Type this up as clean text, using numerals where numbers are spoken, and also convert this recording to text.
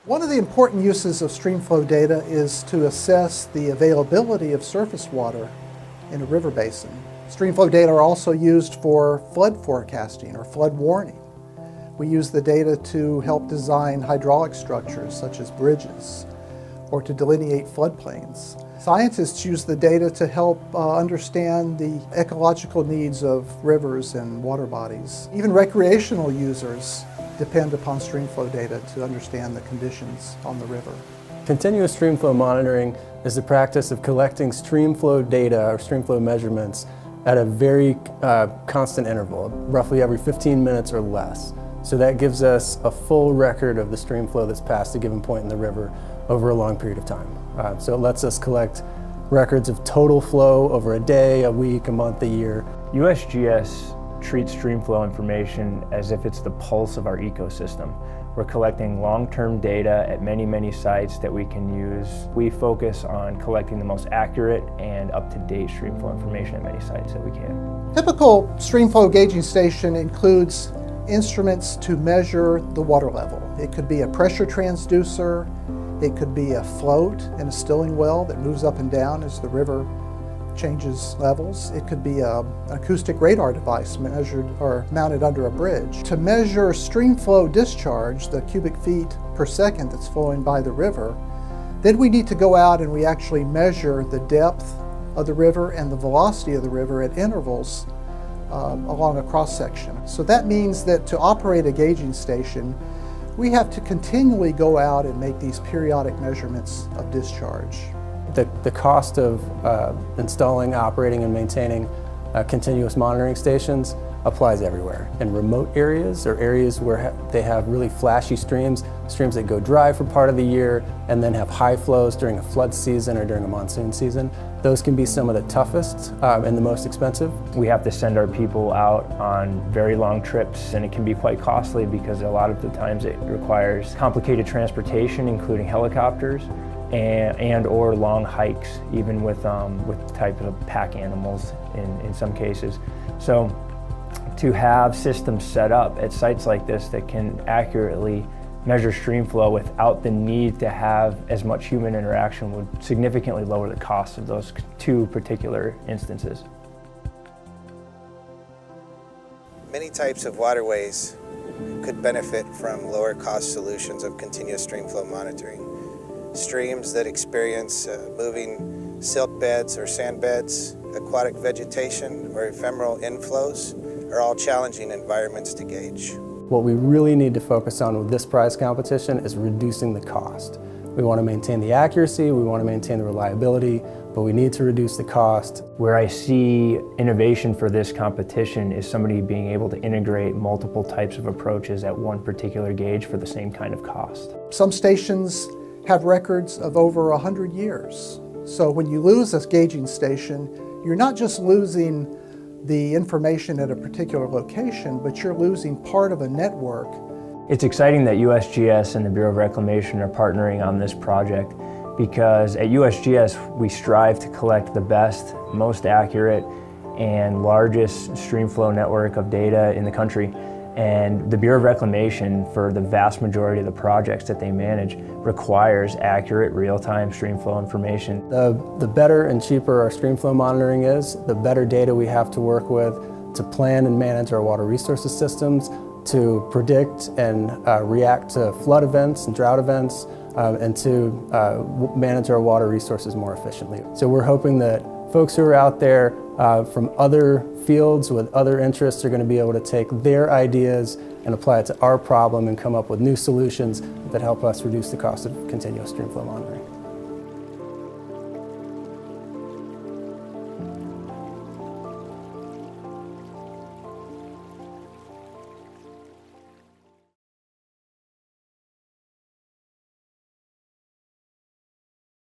One of the important uses of Streamflow data is to assess the availability of surface water in a river basin. Streamflow data are also used for flood forecasting or flood warning. We use the data to help design hydraulic structures such as bridges or to delineate floodplains. Scientists use the data to help understand the ecological needs of rivers and water bodies. Even recreational users depend upon Streamflow data to understand the conditions on the river. Continuous streamflow monitoring is the practice of collecting streamflow data or streamflow measurements at a very constant interval, roughly every 15 minutes or less. So that gives us a full record of the streamflow that's passed a given point in the river over a long period of time. So it lets us collect records of total flow over a day, a week, a month, a year. USGS treats streamflow information as if it's the pulse of our ecosystem. We're collecting long-term data at many sites that we can use. We focus on collecting the most accurate and up-to-date streamflow information at many sites that we can. Typical Streamflow gauging station includes instruments to measure the water level. It could be a pressure transducer, it could be a float in a stilling well that moves up and down as the river changes levels. It could be an acoustic radar device measured or mounted under a bridge. To measure streamflow discharge, the cubic feet per second that's flowing by the river, then we need to go out and we actually measure the depth of the river and the velocity of the river at intervals along a cross section. So that means that to operate a gauging station, we have to continually go out and make these periodic measurements of discharge. The cost of installing, operating, and maintaining continuous monitoring stations applies everywhere. In remote areas or areas where they have really flashy streams that go dry for part of the year and then have high flows during a flood season or during a monsoon season, those can be some of the toughest and the most expensive. We have to send our people out on very long trips, and it can be quite costly because a lot of the times it requires complicated transportation, including helicopters, and or long hikes, even with type of pack animals in some cases. So to have systems set up at sites like this that can accurately measure streamflow without the need to have as much human interaction would significantly lower the cost of those two particular instances. Many types of waterways could benefit from lower cost solutions of continuous streamflow monitoring. Streams that experience moving silt beds or sand beds, aquatic vegetation, or ephemeral inflows are all challenging environments to gauge. What we really need to focus on with this prize competition is reducing the cost. We want to maintain the accuracy, we want to maintain the reliability, but we need to reduce the cost. Where I see innovation for this competition is somebody being able to integrate multiple types of approaches at one particular gauge for the same kind of cost. Some stations have records of over 100 years. So when you lose a gauging station, you're not just losing the information at a particular location, but you're losing part of a network. It's exciting that USGS and the Bureau of Reclamation are partnering on this project, because at USGS we strive to collect the best, most accurate, and largest streamflow network of data in the country. And the Bureau of Reclamation, for the vast majority of the projects that they manage, requires accurate real-time streamflow information. The better and cheaper our streamflow monitoring is, the better data we have to work with to plan and manage our water resources systems, to predict and react to flood events and drought events, and to manage our water resources more efficiently. So we're hoping that folks who are out there from other fields with other interests are going to be able to take their ideas and apply it to our problem and come up with new solutions that help us reduce the cost of continuous streamflow monitoring.